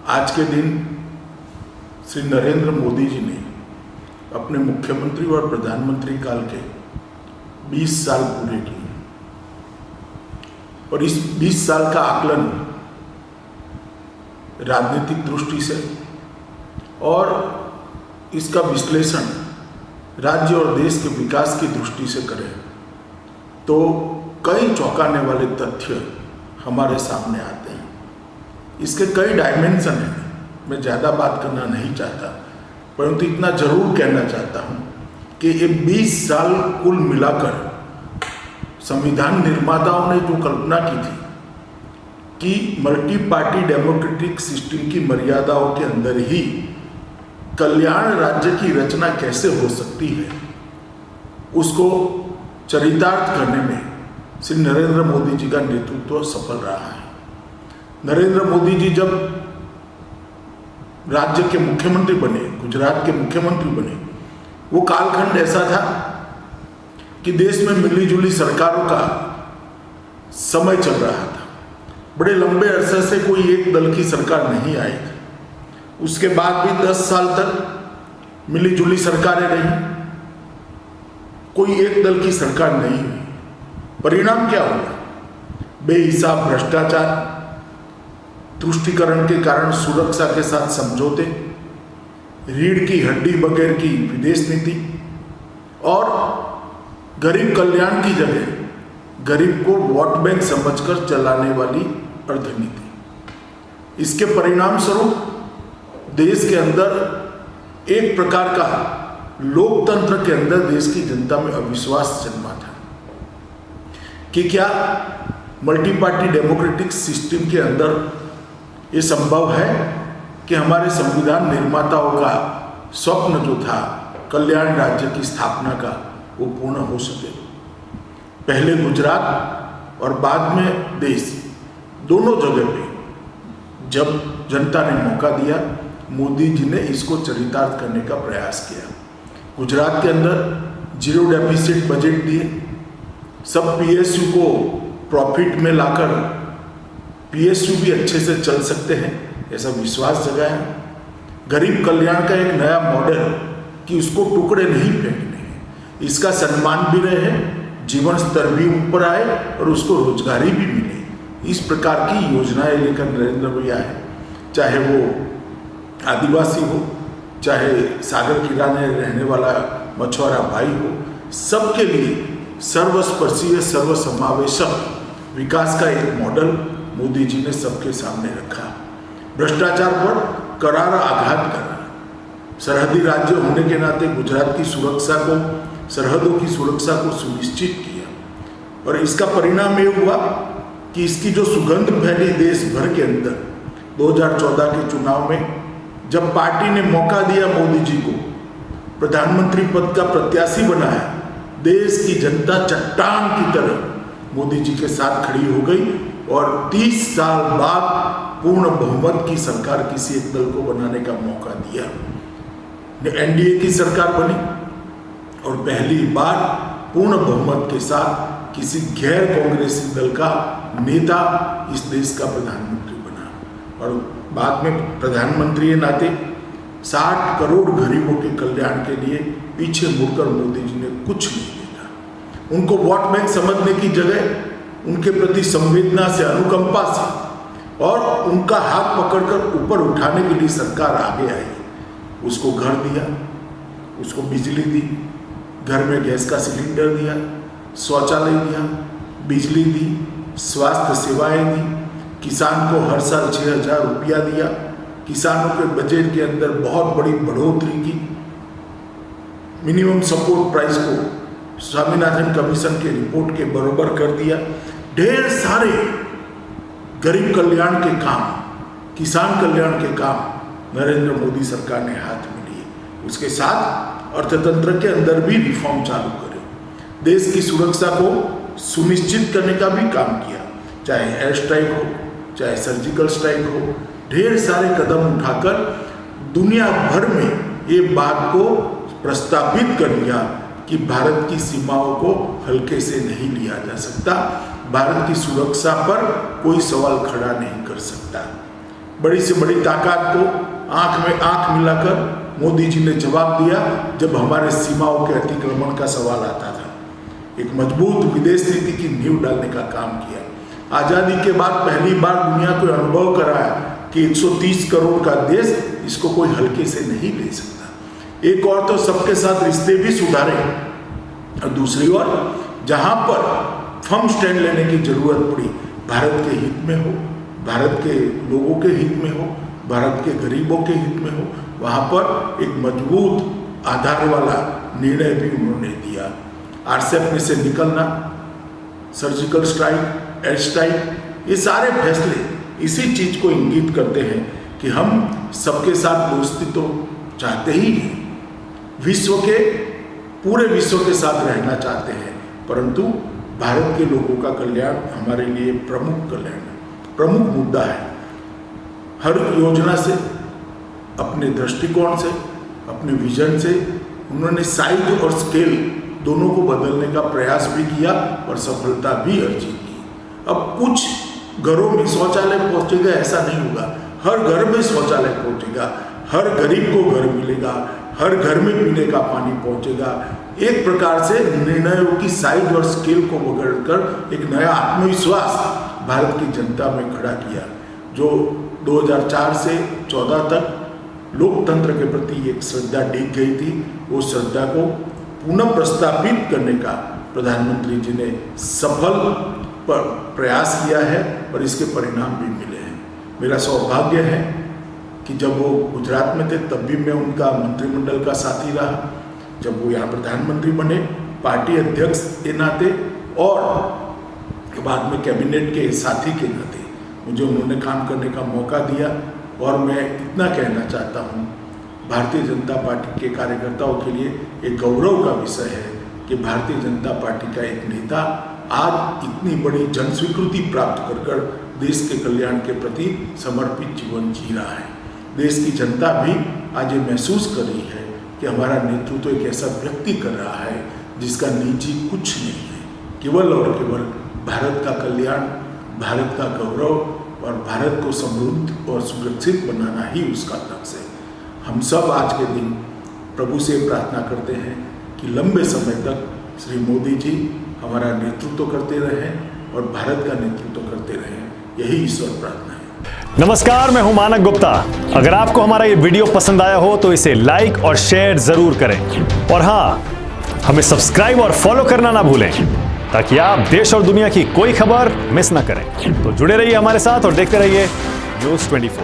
आज के दिन श्री नरेंद्र मोदी जी ने अपने मुख्यमंत्री और प्रधानमंत्री काल के 20 साल पूरे किए और इस 20 साल का आकलन राजनीतिक दृष्टि से और इसका विश्लेषण राज्य और देश के विकास की दृष्टि से करें तो कई चौंकाने वाले तथ्य हमारे सामने आते हैं। इसके कई डायमेंशन हैं। मैं ज़्यादा बात करना नहीं चाहता, परंतु इतना जरूर कहना चाहता हूँ कि ये 20 साल कुल मिलाकर संविधान निर्माताओं ने जो कल्पना की थी कि मल्टी पार्टी डेमोक्रेटिक सिस्टम की मर्यादाओं के अंदर ही कल्याण राज्य की रचना कैसे हो सकती है, उसको चरितार्थ करने में श्री नरेंद्र मोदी जी का नेतृत्व सफल रहा है। नरेंद्र मोदी जी जब राज्य के मुख्यमंत्री बने, गुजरात के मुख्यमंत्री बने, वो कालखंड ऐसा था कि देश में मिलीजुली सरकारों का समय चल रहा था। बड़े लंबे अरसे से कोई एक दल की सरकार नहीं आई थी। उसके बाद भी 10 साल तक मिलीजुली सरकारें रहीं, कोई एक दल की सरकार नहीं हुई। परिणाम क्या हुआ? बेहिसाब भ्रष्टाचार, तुष्टीकरण के कारण सुरक्षा के साथ समझौते, रीढ़ की हड्डी बगैर की विदेश नीति और गरीब कल्याण की जगह गरीब को वोट बैंक समझकर चलाने वाली अर्थनीति। इसके परिणाम स्वरूप देश के अंदर एक प्रकार का लोकतंत्र के अंदर देश की जनता में अविश्वास जन्मा था कि क्या मल्टी पार्टी डेमोक्रेटिक सिस्टम के अंदर ये संभव है कि हमारे संविधान निर्माताओं का स्वप्न जो था कल्याण राज्य की स्थापना का वो पूर्ण हो सके। पहले गुजरात और बाद में देश, दोनों जगह पे जब जनता ने मौका दिया, मोदी जी ने इसको चरितार्थ करने का प्रयास किया। गुजरात के अंदर जीरो डेफिसिट बजट दिए, सब पीएसयू को प्रॉफिट में लाकर पीएसयू भी अच्छे से चल सकते हैं ऐसा विश्वास जगाया। गरीब कल्याण का एक नया मॉडल कि उसको टुकड़े नहीं फेंकने हैं, इसका सम्मान भी रहे, जीवन स्तर भी ऊपर आए और उसको रोजगारी भी मिले। इस प्रकार की योजनाएं लेकर नरेंद्र भैया है, चाहे वो आदिवासी हो, चाहे सागर किनारे रहने वाला मछुआरा भाई हो, सबके लिए सर्वस्पर्शीय सर्वसमावेशक विकास का एक मॉडल मोदी जी ने सबके सामने रखा। भ्रष्टाचार पर करारा आघात करना, सरहदी राज्य होने के नाते गुजरात की सुरक्षा को, सरहदों की सुरक्षा को सुनिश्चित किया और इसका परिणाम ये हुआ कि इसकी जो सुगंध फैली देश भर के अंदर 2014 के चुनाव में जब पार्टी ने मौका दिया मोदी जी को, प्रधानमंत्री पद का प्रत्याशी बनाया, देश की जनता चट्टान की तरह मोदी जी के साथ खड़ी हो गई और 30 साल बाद पूर्ण बहुमत की सरकार किसी एक दल को बनाने का मौका दिया। एनडीए की सरकार बनी और पहली बार पूर्ण बहुमत के साथ किसी गैर कांग्रेसी दल का नेता इस देश का प्रधानमंत्री बना और बाद में प्रधानमंत्री के नाते 60 करोड़ गरीबों के कल्याण के लिए पीछे मुड़कर मोदी जी ने कुछ नहीं देखा। उनको वोट बैंक समझने की जगह उनके प्रति संवेदना से, अनुकंपा से और उनका हाथ पकड़कर ऊपर उठाने के लिए सरकार आगे आई। उसको घर दिया, उसको बिजली दी, घर में गैस का सिलेंडर दिया, शौचालय दिया, बिजली दी, स्वास्थ्य सेवाएं दी, किसान को हर साल 6,000 रुपया दिया, किसानों के बजट के अंदर बहुत बड़ी बढ़ोतरी की, मिनिमम सपोर्ट प्राइस को स्वामीनाथन कमीशन के रिपोर्ट के बराबर कर दिया। ढेर सारे गरीब कल्याण के काम, किसान कल्याण के काम नरेंद्र मोदी सरकार ने हाथ में लिए। उसके साथ अर्थतंत्र के अंदर भी रिफॉर्म चालू करे, देश की सुरक्षा को सुनिश्चित करने का भी काम किया, चाहे एयर स्ट्राइक हो, चाहे सर्जिकल स्ट्राइक हो। ढेर सारे कदम उठाकर दुनिया भर में ये बात को प्रस्तावित कर दिया कि भारत की सीमाओं को हल्के से नहीं लिया जा सकता, भारत की सुरक्षा पर कोई सवाल खड़ा नहीं कर सकता। बड़ी से बड़ी ताकत को आंख में आंख मिलाकर मोदी जी ने जवाब दिया जब हमारे सीमाओं के अतिक्रमण का सवाल आता था। एक मजबूत विदेश नीति की नींव डालने का काम किया। आज़ादी के बाद पहली बार दुनिया को अनुभव कराया कि 130 करोड़ का देश इसको कोई हल्के से नहीं ले सकता। एक और तो सबके साथ रिश्ते भी सुधारे और दूसरी ओर जहां पर फर्म स्टैंड लेने की जरूरत पड़ी, भारत के हित में हो, भारत के लोगों के हित में हो, भारत के गरीबों के हित में हो, वहां पर एक मजबूत आधार वाला निर्णय भी उन्होंने दिया। आरसेप में से निकलना, सर्जिकल स्ट्राइक, एयर स्ट्राइक, ये सारे फैसले इसी चीज को इंगित करते हैं कि हम सबके साथ दोस्ती तो चाहते ही हैं, पूरे विश्व के साथ रहना चाहते हैं, परंतु भारत के लोगों का कल्याण हमारे लिए प्रमुख मुद्दा है। हर योजना से, अपने दृष्टिकोण से, अपने विजन से उन्होंने साइज और स्केल दोनों को बदलने का प्रयास भी किया और सफलता भी अर्जित की। अब कुछ घरों में शौचालय पहुंचेगा ऐसा नहीं होगा, हर घर में शौचालय पहुंचेगा, हर गरीब को घर मिलेगा, हर घर में पीने का पानी पहुंचेगा। एक प्रकार से निर्णयों की साइज और स्केल को बदलकर एक नया आत्मविश्वास भारत की जनता में खड़ा किया, जो 2004 से 2014 तक लोकतंत्र के प्रति एक श्रद्धा डिग गई थी। वो श्रद्धा को पुनः प्रस्तापित करने का प्रधानमंत्री जी ने सफल प्रयास किया है और इसके परिणाम भी मिले हैं। मेरा सौभाग्य है कि जब वो गुजरात में थे तब भी मैं उनका मंत्रिमंडल का साथी रहा, जब वो यहाँ प्रधानमंत्री बने पार्टी अध्यक्ष के नाते और बाद में कैबिनेट के साथी के नाते मुझे उन्होंने काम करने का मौका दिया। और मैं इतना कहना चाहता हूँ, भारतीय जनता पार्टी के कार्यकर्ताओं के लिए एक गौरव का विषय है कि भारतीय जनता पार्टी का एक नेता आज इतनी बड़ी जन स्वीकृति प्राप्त कर कर देश के कल्याण के प्रति समर्पित जीवन जी रहा है। देश की जनता भी आज ये महसूस कर रही है कि हमारा नेतृत्व एक ऐसा व्यक्ति कर रहा है जिसका निजी कुछ नहीं है, केवल और केवल भारत का कल्याण, भारत का गौरव और भारत को समृद्ध और सुरक्षित बनाना ही उसका लक्ष्य है। हम सब आज के दिन प्रभु से प्रार्थना करते हैं कि लंबे समय तक श्री मोदी जी हमारा नेतृत्व करते रहें और भारत का नेतृत्व करते रहें, यही ईश्वर प्रार्थना है। नमस्कार, मैं हूं मानक गुप्ता। अगर आपको हमारा ये वीडियो पसंद आया हो तो इसे लाइक और शेयर जरूर करें और हाँ, हमें सब्सक्राइब और फॉलो करना ना भूलें ताकि आप देश और दुनिया की कोई खबर मिस ना करें। तो जुड़े रहिए हमारे साथ और देखते रहिए न्यूज़ 24।